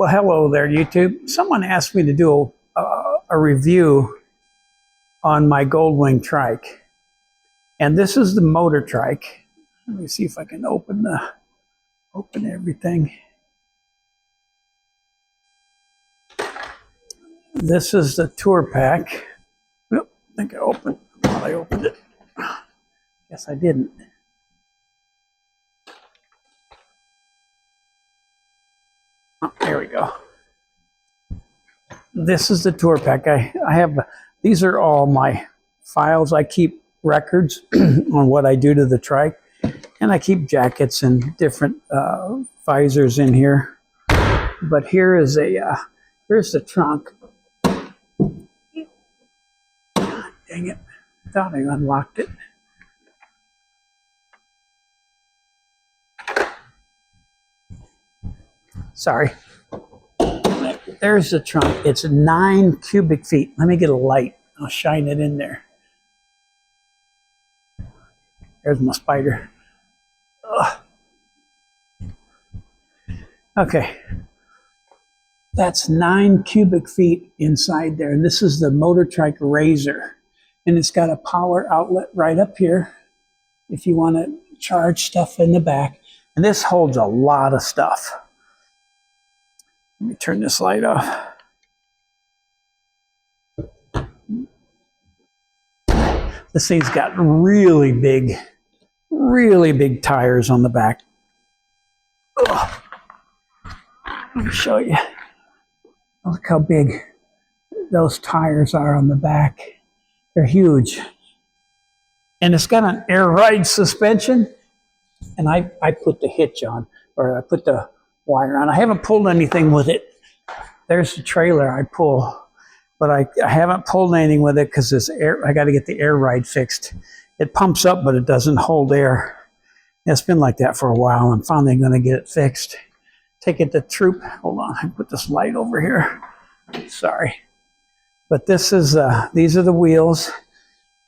Well, hello there, YouTube. Someone asked me to do a review on my Goldwing trike. And this is the motor trike. Let me see if I can open everything. This is the tour pack. Oh, I think I thought I opened it. Guess I didn't. Oh, there we go. This is the tour pack. I have, these are all my files. I keep records on what I do to the trike, and I keep jackets and different visors in here. But here is here's the trunk. Dang it, I thought I unlocked it. Sorry. There's the trunk. It's 9 cubic feet. Let me get a light. I'll shine it in there. There's my spider. Ugh. Okay. That's 9 cubic feet inside there. And this is the motor trike razor. And it's got a power outlet right up here if you want to charge stuff in the back. And this holds a lot of stuff. Let me turn this light off. This thing's got really big tires on the back. Ugh. Let me show you. Look how big those tires are on the back. They're huge. And it's got an air ride suspension. And I put the hitch on, or I put the wire on. I haven't pulled anything with it. There's the trailer I pull, but I haven't pulled anything with it because this air. I got to get the air ride fixed. It pumps up, but it doesn't hold air. It's been like that for a while. I'm finally going to get it fixed. Take it to Troop. Hold on, I put this light over here. Sorry, but this is these are the wheels.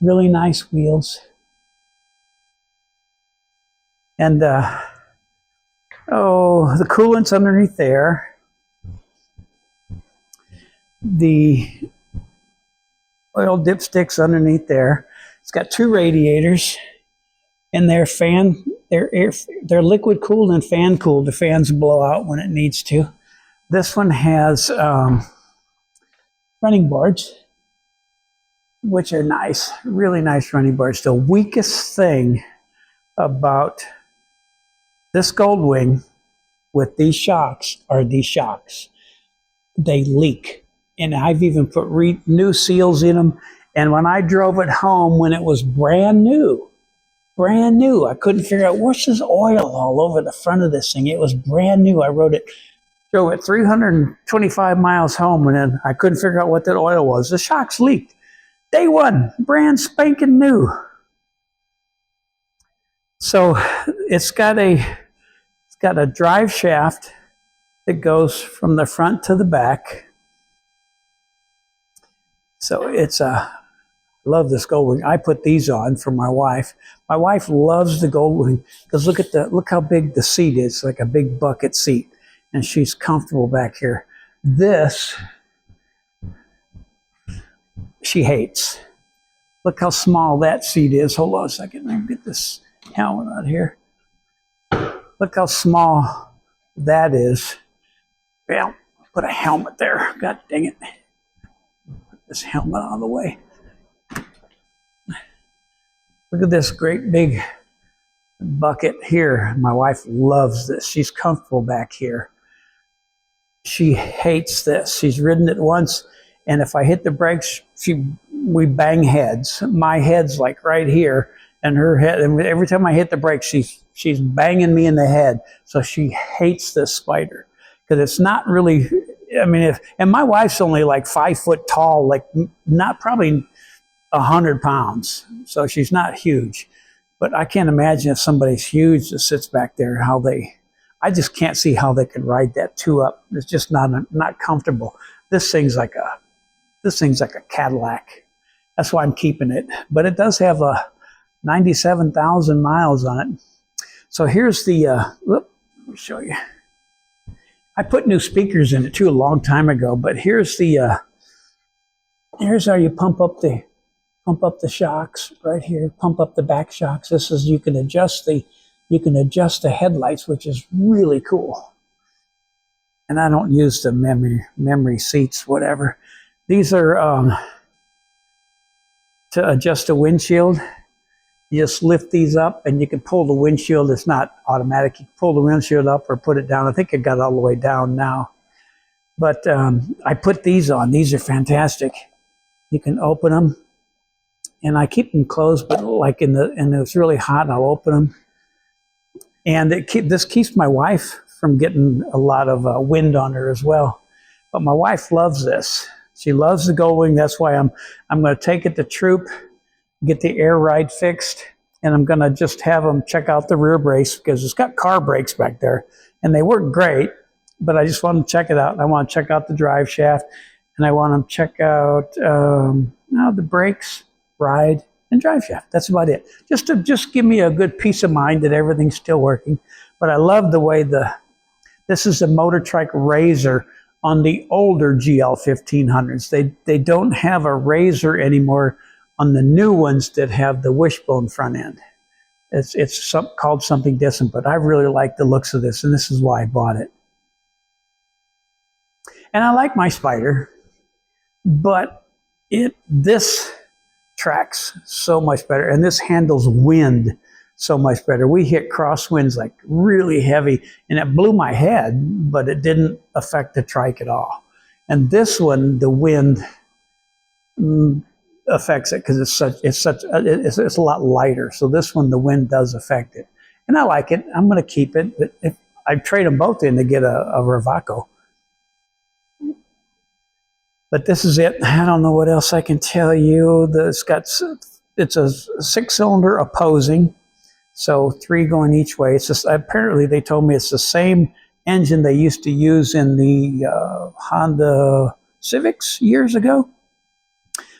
Really nice wheels. And oh, the coolant's underneath there. The oil dipstick's underneath there. It's got 2 radiators, and they're liquid cooled and fan cooled. The fans blow out when it needs to. This one has running boards, which are nice, really nice running boards. The weakest thing about this Goldwing with these shocks are these shocks. They leak. And I've even put new seals in them. And when I drove it home, when it was brand new, I couldn't figure out what's this oil all over the front of this thing. It was brand new. I drove it 325 miles home, and then I couldn't figure out what that oil was. The shocks leaked. Day one, brand spanking new. So it's got a drive shaft that goes from the front to the back. So love this Goldwing. I put these on for my wife. My wife loves the Goldwing because look how big the seat is, like a big bucket seat, and she's comfortable back here. This she hates. Look how small that seat is. Hold on a second. Let me get this helmet out here. Look how small that is. Well, put a helmet there. God dang it. Put this helmet out of the way. Look at this great big bucket here. My wife loves this. She's comfortable back here. She hates this. She's ridden it once, and if I hit the brakes, we bang heads. My head's like right here, and her head, and every time I hit the brakes, she's banging me in the head. So she hates this spider because it's not really. I mean, and my wife's only like 5 foot tall, like not probably 100 pounds. So she's not huge, but I can't imagine if somebody's huge that sits back there I just can't see how they could ride that 2-up. It's just not comfortable. This thing's like a Cadillac. That's why I'm keeping it. But it does have 97,000 miles on it. So here's the, let me show you. I put new speakers in it too a long time ago, but here's the here's how you pump up the shocks right here. Pump up the back shocks. This is you can adjust the headlights, which is really cool. And I don't use the memory seats, whatever. These are to adjust the windshield. You just lift these up and you can pull the windshield. It's not automatic. You can pull the windshield up or put it down. I think it got all the way down now. But I put these on. These are fantastic. You can open them. And I keep them closed, but like and it's really hot, I'll open them. And this keeps my wife from getting a lot of wind on her as well. But my wife loves this. She loves the Goldwing. That's why I'm going to take it to Troop, get the air ride fixed, and I'm going to just have them check out the rear brakes because it's got car brakes back there, and they work great. But I just want to check it out. I want to check out the drive shaft, and I want to check out the brakes, ride, and drive shaft. That's about it. Just to give me a good peace of mind that everything's still working. But I love the way this is a Motor Trike Razor on the older GL 1500s. They don't have a Razor anymore on the new ones that have the wishbone front end. It's called something different, but I really like the looks of this, and this is why I bought it. And I like my Spider, but this tracks so much better, and this handles wind so much better. We hit crosswinds like really heavy, and it blew my head, but it didn't affect the Trike at all. And this one, the wind affects it because it's a lot lighter. So this one, the wind does affect it, and I like it. I'm going to keep it, but if I trade them both in to get a Ravaco. But this is it. I don't know what else I can tell you. It's a 6-cylinder opposing, so 3 going each way. It's just apparently they told me it's the same engine they used to use in the Honda Civics years ago.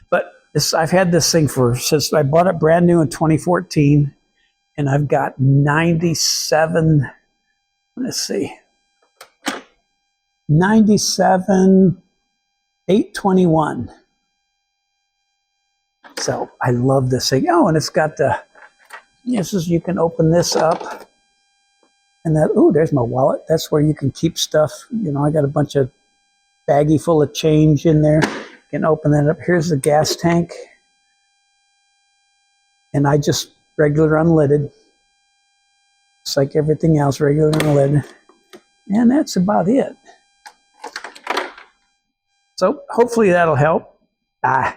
But I've had this thing since I bought it brand new in 2014, and I've got 97. Let's see, 821. So I love this thing. Oh, and it's got you can open this up, and there's my wallet. That's where you can keep stuff. You know, I got a bunch of baggie full of change in there. You can open that up. Here's the gas tank, and I just regular unleaded. It's like everything else, regular unleaded, and that's about it. So hopefully that'll help. Bye.